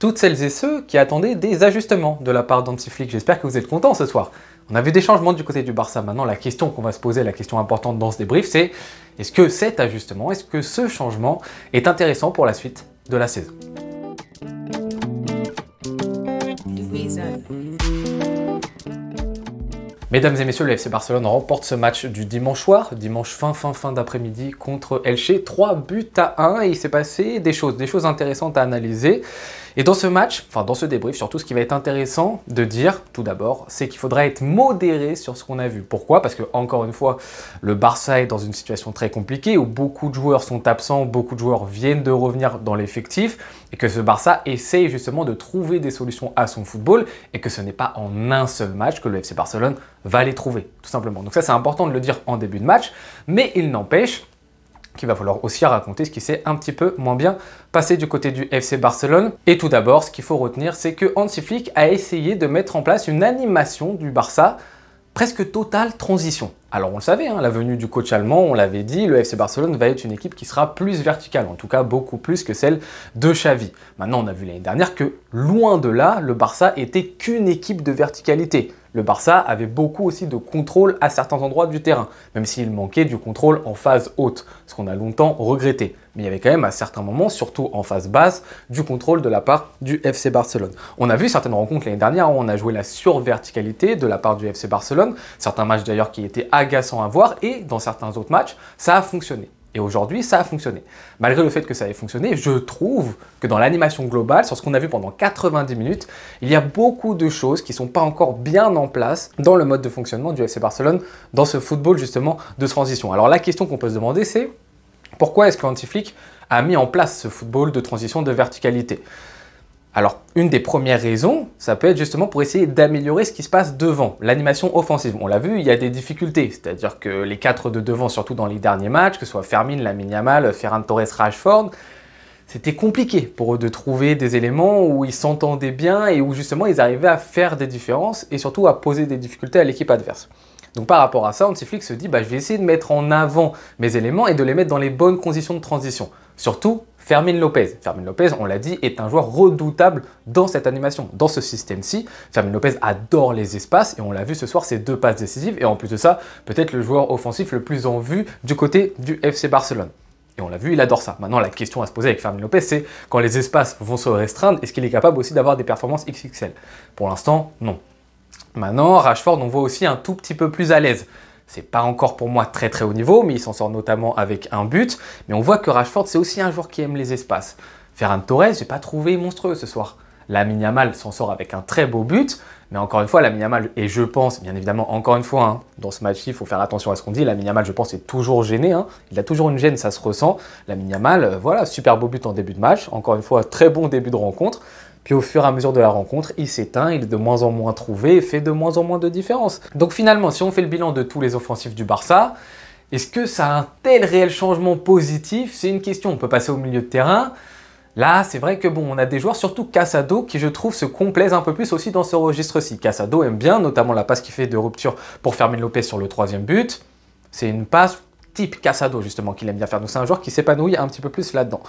toutes celles et ceux qui attendaient des ajustements de la part d'Hansi Flick. J'espère que vous êtes contents ce soir. On a vu des changements du côté du Barça. Maintenant, la question qu'on va se poser, la question importante dans ce débrief, c'est est-ce que cet ajustement, est-ce que ce changement est intéressant pour la suite de la saison? Mesdames et messieurs, le FC Barcelone remporte ce match du dimanche soir, dimanche fin d'après-midi contre Elche, 3-1 et il s'est passé des choses intéressantes à analyser. Et dans ce match, enfin dans ce débrief, surtout ce qui va être intéressant de dire, tout d'abord, c'est qu'il faudra être modéré sur ce qu'on a vu. Pourquoi? Parce que, encore une fois, le Barça est dans une situation très compliquée où beaucoup de joueurs sont absents, beaucoup de joueurs viennent de revenir dans l'effectif et que ce Barça essaye justement de trouver des solutions à son football et que ce n'est pas en un seul match que le FC Barcelone va les trouver, tout simplement. Donc ça, c'est important de le dire en début de match, mais il n'empêche qu'il va falloir aussi raconter ce qui s'est un petit peu moins bien passé du côté du FC Barcelone. Et tout d'abord, ce qu'il faut retenir, c'est que Hansi Flick a essayé de mettre en place une animation du Barça presque totale transition. Alors on le savait, la venue du coach allemand, on l'avait dit, le FC Barcelone va être une équipe qui sera plus verticale, en tout cas beaucoup plus que celle de Xavi. Maintenant, on a vu l'année dernière que loin de là, le Barça était qu'une équipe de verticalité. Le Barça avait beaucoup aussi de contrôle à certains endroits du terrain, même s'il manquait du contrôle en phase haute, ce qu'on a longtemps regretté. Mais il y avait quand même à certains moments, surtout en phase basse, du contrôle de la part du FC Barcelone. On a vu certaines rencontres l'année dernière où on a joué la surverticalité de la part du FC Barcelone, certains matchs d'ailleurs qui étaient agaçants à voir, et dans certains autres matchs, ça a fonctionné. Et aujourd'hui, ça a fonctionné. Malgré le fait que ça ait fonctionné, je trouve que dans l'animation globale, sur ce qu'on a vu pendant 90 minutes, il y a beaucoup de choses qui ne sont pas encore bien en place dans le mode de fonctionnement du FC Barcelone, dans ce football justement de transition. Alors la question qu'on peut se demander, c'est pourquoi est-ce que Hansi Flick a mis en place ce football de transition de verticalité? Alors, une des premières raisons, ça peut être justement pour essayer d'améliorer ce qui se passe devant, l'animation offensive. On l'a vu, il y a des difficultés, c'est-à-dire que les 4 de devant, surtout dans les derniers matchs, que ce soit Fermin, Lamine Yamal, Ferran Torres, Rashford, c'était compliqué pour eux de trouver des éléments où ils s'entendaient bien et où justement ils arrivaient à faire des différences et surtout à poser des difficultés à l'équipe adverse. Donc par rapport à ça, Hansi Flick se dit je vais essayer de mettre en avant mes éléments et de les mettre dans les bonnes conditions de transition. Surtout Fermin Lopez. Fermin Lopez, on l'a dit, est un joueur redoutable dans cette animation, dans ce système-ci. Fermin Lopez adore les espaces et on l'a vu ce soir, ses 2 passes décisives et en plus de ça, peut-être le joueur offensif le plus en vue du côté du FC Barcelone. Et on l'a vu, il adore ça. Maintenant, la question à se poser avec Fermin Lopez, c'est quand les espaces vont se restreindre, est-ce qu'il est capable aussi d'avoir des performances XXL? Pour l'instant, non. Maintenant, Rashford, on voit aussi un tout petit peu plus à l'aise. C'est pas encore pour moi très haut niveau, mais il s'en sort notamment avec un but. Mais on voit que Rashford, c'est aussi un joueur qui aime les espaces. Ferran Torres, j'ai pas trouvé monstrueux ce soir. Lamine Yamal s'en sort avec un très beau but, mais encore une fois, Lamine Yamal, et je pense, bien évidemment, encore une fois, dans ce match, il faut faire attention à ce qu'on dit. Lamine Yamal, je pense, est toujours gêné. Il a toujours une gêne, ça se ressent. Lamine Yamal, voilà, super beau but en début de match. Encore une fois, très bon début de rencontre. Puis au fur et à mesure de la rencontre, il s'éteint, il est de moins en moins trouvé et fait de moins en moins de différence. Donc finalement, si on fait le bilan de tous les offensifs du Barça, est-ce que ça a un tel réel changement positif? C'est une question. On peut passer au milieu de terrain. Là, c'est vrai que on a des joueurs, surtout Casado, qui je trouve se complaisent un peu plus aussi dans ce registre-ci. Casado aime bien, notamment la passe qu'il fait de rupture pour Fermin Lopez sur le 3e but. C'est une passe type Casado justement qu'il aime bien faire. Donc c'est un joueur qui s'épanouit un petit peu plus là-dedans.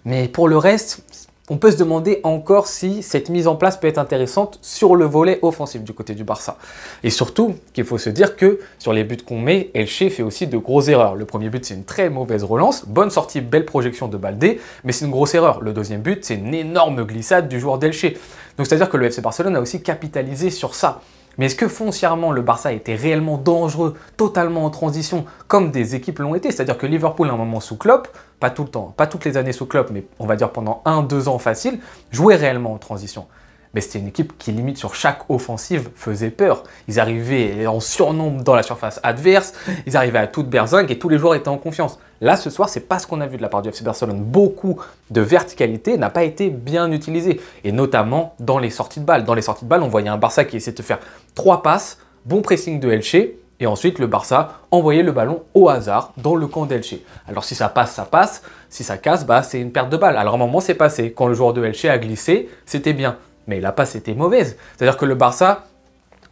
Mais pour le reste, on peut se demander encore si cette mise en place peut être intéressante sur le volet offensif du côté du Barça. Et surtout qu'il faut se dire que sur les buts qu'on met, Elche fait aussi de grosses erreurs. Le premier but, c'est une très mauvaise relance, bonne sortie, belle projection de Baldé, mais c'est une grosse erreur. Le deuxième but, c'est une énorme glissade du joueur d'Elche. Donc c'est-à-dire que le FC Barcelone a aussi capitalisé sur ça. Mais est-ce que foncièrement le Barça était réellement dangereux, totalement en transition, comme des équipes l'ont été? C'est-à-dire que Liverpool, à un moment sous Klopp, pas tout le temps, pas toutes les années sous Klopp, mais on va dire pendant 1-2 ans facile, jouait réellement en transition. Mais c'était une équipe qui, limite, sur chaque offensive, faisait peur. Ils arrivaient en surnombre dans la surface adverse, ils arrivaient à toute berzingue et tous les joueurs étaient en confiance. Là, ce soir, c'est pas ce qu'on a vu de la part du FC Barcelone. Beaucoup de verticalité n'a pas été bien utilisée, et notamment dans les sorties de balles. Dans les sorties de balles, on voyait un Barça qui essayait de faire 3 passes, bon pressing de Elche, et ensuite le Barça envoyait le ballon au hasard dans le camp d'Elche. Alors si ça passe, ça passe. Si ça casse, c'est une perte de balle. Alors à un moment, c'est passé. Quand le joueur de Elche a glissé, c'était bien. Mais la passe était mauvaise. C'est-à-dire que le Barça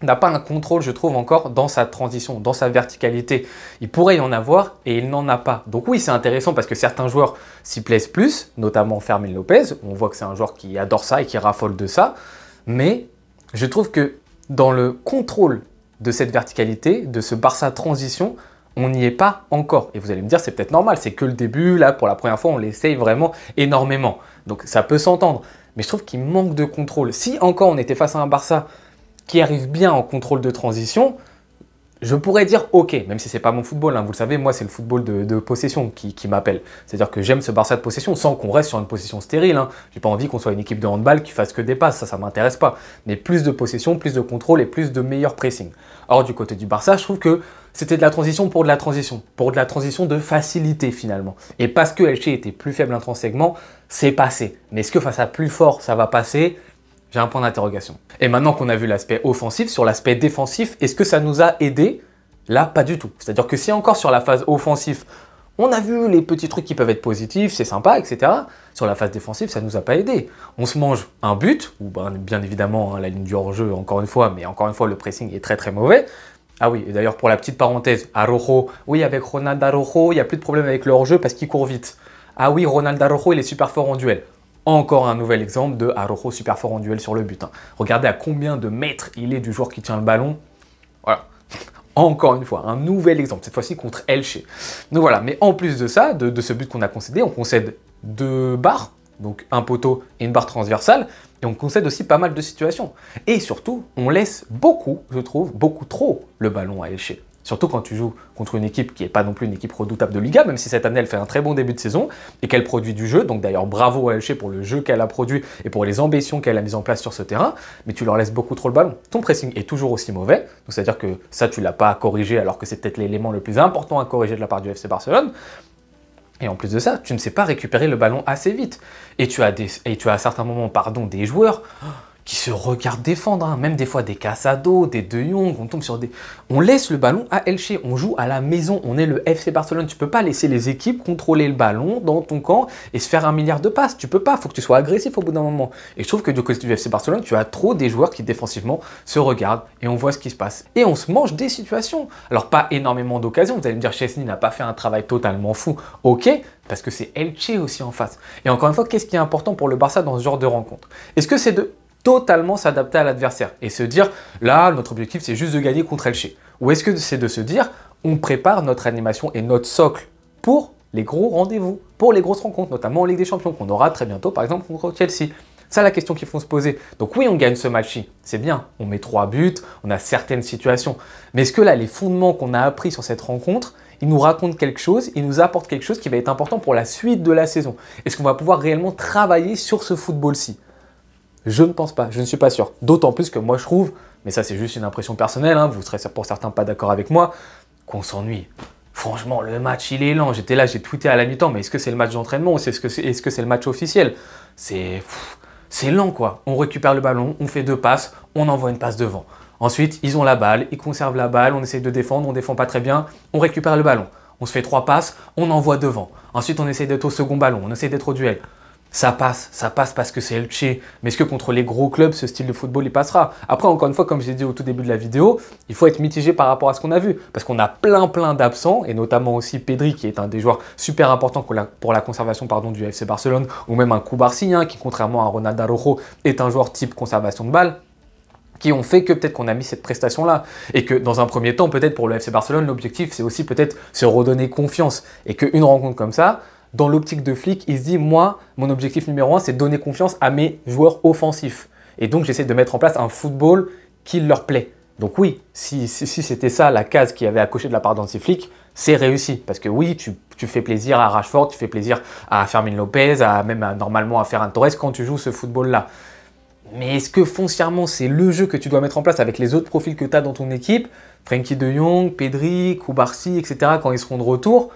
n'a pas un contrôle, je trouve, encore dans sa transition, dans sa verticalité. Il pourrait y en avoir et il n'en a pas. Donc oui, c'est intéressant parce que certains joueurs s'y plaisent plus, notamment Fermín López. On voit que c'est un joueur qui adore ça et qui raffole de ça. Mais je trouve que dans le contrôle de cette verticalité, de ce Barça transition, on n'y est pas encore. Et vous allez me dire, c'est peut-être normal, c'est que le début. Là, pour la première fois, on l'essaye vraiment énormément. Donc ça peut s'entendre. Mais je trouve qu'il manque de contrôle. Si encore on était face à un Barça qui arrive bien en contrôle de transition, je pourrais dire ok, même si c'est pas mon football, hein, vous le savez, moi c'est le football de possession qui m'appelle. C'est-à-dire que j'aime ce Barça de possession sans qu'on reste sur une possession stérile. Hein. J'ai pas envie qu'on soit une équipe de handball qui fasse que des passes, ça m'intéresse pas. Mais plus de possession, plus de contrôle et plus de meilleur pressing. Or du côté du Barça, je trouve que c'était de la transition pour de la transition de facilité finalement. Et parce que Elche était plus faible intrinsèquement, c'est passé. Mais est-ce que face à plus fort, ça va passer ? J'ai un point d'interrogation. Et maintenant qu'on a vu l'aspect offensif, sur l'aspect défensif, est-ce que ça nous a aidé? Là, pas du tout. C'est-à-dire que si encore sur la phase offensive, on a vu les petits trucs qui peuvent être positifs, c'est sympa, etc. Sur la phase défensive, ça ne nous a pas aidé. On se mange un but, ou bien évidemment hein, la ligne du hors-jeu, encore une fois, mais encore une fois, le pressing est très très mauvais. Ah oui, et d'ailleurs pour la petite parenthèse, Araujo, oui avec Ronald Araujo, il n'y a plus de problème avec le hors-jeu parce qu'il court vite. Ah oui, Ronald Araujo, il est super fort en duel. Encore un nouvel exemple de Araujo super fort en duel sur le but. Hein. Regardez à combien de mètres il est du joueur qui tient le ballon. Voilà. Encore une fois, un nouvel exemple, cette fois-ci contre Elche. Donc voilà, mais en plus de ça, de ce but qu'on a concédé, on concède 2 barres, donc un poteau et une barre transversale, et on concède aussi pas mal de situations. Et surtout, on laisse beaucoup, je trouve, beaucoup trop le ballon à Elche. Surtout quand tu joues contre une équipe qui n'est pas non plus une équipe redoutable de Liga, même si cette année elle fait un très bon début de saison et qu'elle produit du jeu. Donc d'ailleurs bravo à Elche pour le jeu qu'elle a produit et pour les ambitions qu'elle a mises en place sur ce terrain. Mais tu leur laisses beaucoup trop le ballon. Ton pressing est toujours aussi mauvais. Donc c'est-à-dire que ça tu l'as pas corrigé alors que c'est peut-être l'élément le plus important à corriger de la part du FC Barcelone. Et en plus de ça, tu ne sais pas récupérer le ballon assez vite. Et tu as à certains moments, des joueurs qui se regardent défendre, hein. Même des fois des Casado, des De Jong, on tombe sur des... On laisse le ballon à Elche, on joue à la maison, on est le FC Barcelone, tu peux pas laisser les équipes contrôler le ballon dans ton camp et se faire 1 milliard de passes, tu peux pas, faut que tu sois agressif au bout d'un moment. Et je trouve que du côté du FC Barcelone, tu as trop des joueurs qui défensivement se regardent et on voit ce qui se passe. Et on se mange des situations. Alors pas énormément d'occasions, vous allez me dire Chesney n'a pas fait un travail totalement fou, ok, parce que c'est Elche aussi en face. Et encore une fois, qu'est-ce qui est important pour le Barça dans ce genre de rencontre? Est-ce que c'est de totalement s'adapter à l'adversaire et se dire là notre objectif c'est juste de gagner contre Elche, ou est-ce que c'est de se dire on prépare notre animation et notre socle pour les gros rendez-vous, pour les grosses rencontres, notamment en Ligue des Champions qu'on aura très bientôt par exemple contre Chelsea? C'est la question qu'il faut se poser. Donc oui, on gagne ce match-ci, c'est bien, on met 3 buts, on a certaines situations, mais est-ce que là les fondements qu'on a appris sur cette rencontre, ils nous racontent quelque chose, ils nous apportent quelque chose qui va être important pour la suite de la saison? Est-ce qu'on va pouvoir réellement travailler sur ce football-ci? Je ne pense pas, je ne suis pas sûr. D'autant plus que moi je trouve, mais ça c'est juste une impression personnelle, hein, vous serez pour certains pas d'accord avec moi, qu'on s'ennuie. Franchement, le match il est lent. J'étais là, j'ai tweeté à la mi-temps, mais est-ce que c'est le match d'entraînement ou est-ce que c'est le match officiel? C'est lent quoi. On récupère le ballon, on fait 2 passes, on envoie une passe devant. Ensuite, ils ont la balle, ils conservent la balle, on essaye de défendre, on défend pas très bien, on récupère le ballon. On se fait 3 passes, on envoie devant. Ensuite, on essaye d'être au second ballon, on essaye d'être au duel. Ça passe parce que c'est Elche. Mais est-ce que contre les gros clubs, ce style de football, il passera? Après, encore une fois, comme j'ai dit au tout début de la vidéo, il faut être mitigé par rapport à ce qu'on a vu. Parce qu'on a plein d'absents, et notamment aussi Pedri, qui est un des joueurs super importants pour la conservation du FC Barcelone, ou même un Cubarsí, hein, qui, contrairement à Ronald Araujo, est un joueur type conservation de balle, qui ont fait que peut-être qu'on a mis cette prestation-là. Et que dans un premier temps, peut-être pour le FC Barcelone, l'objectif, c'est aussi peut-être se redonner confiance. Et qu'une rencontre comme ça, dans l'optique de Flick, il se dit, moi, mon objectif numéro 1, c'est de donner confiance à mes joueurs offensifs. Et donc, j'essaie de mettre en place un football qui leur plaît. Donc oui, si c'était ça la case qu'il y avait à cocher de la part d'Hansi Flick, c'est réussi. Parce que oui, tu fais plaisir à Rashford, tu fais plaisir à Fermín López, normalement à Ferran Torres quand tu joues ce football-là. Mais est-ce que foncièrement, c'est le jeu que tu dois mettre en place avec les autres profils que tu as dans ton équipe, Frenkie de Jong, Pedri, Cubarsí, etc., quand ils seront de retour?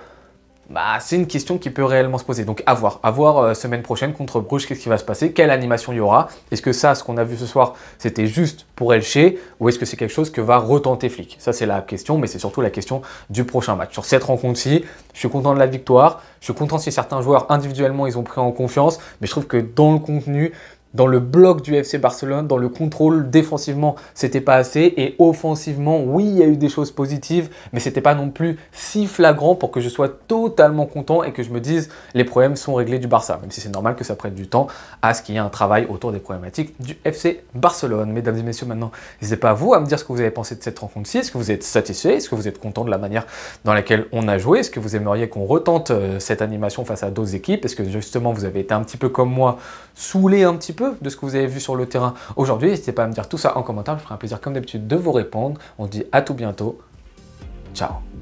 C'est une question qui peut réellement se poser. Donc à voir semaine prochaine contre Bruges, qu'est-ce qui va se passer, quelle animation il y aura. Est-ce que ça, ce qu'on a vu ce soir, c'était juste pour Elche, ou est-ce que c'est quelque chose que va retenter Flick? Ça c'est la question, mais c'est surtout la question du prochain match. Sur cette rencontre-ci, je suis content de la victoire, je suis content si certains joueurs individuellement ils ont pris en confiance, mais je trouve que dans le contenu, dans le bloc du FC Barcelone, dans le contrôle. Défensivement, c'était pas assez, et offensivement, oui, il y a eu des choses positives, mais c'était pas non plus si flagrant pour que je sois totalement content et que je me dise les problèmes sont réglés du Barça, même si c'est normal que ça prenne du temps à ce qu'il y ait un travail autour des problématiques du FC Barcelone. Mesdames et messieurs, maintenant, n'hésitez pas à me dire ce que vous avez pensé de cette rencontre-ci. Est-ce que vous êtes satisfait? Est-ce que vous êtes content de la manière dans laquelle on a joué? Est-ce que vous aimeriez qu'on retente cette animation face à d'autres équipes? Est-ce que justement vous avez été un petit peu comme moi, saoulé un petit peu de ce que vous avez vu sur le terrain aujourd'hui? N'hésitez pas à me dire tout ça en commentaire, je ferai un plaisir comme d'habitude de vous répondre. On se dit à tout bientôt. Ciao.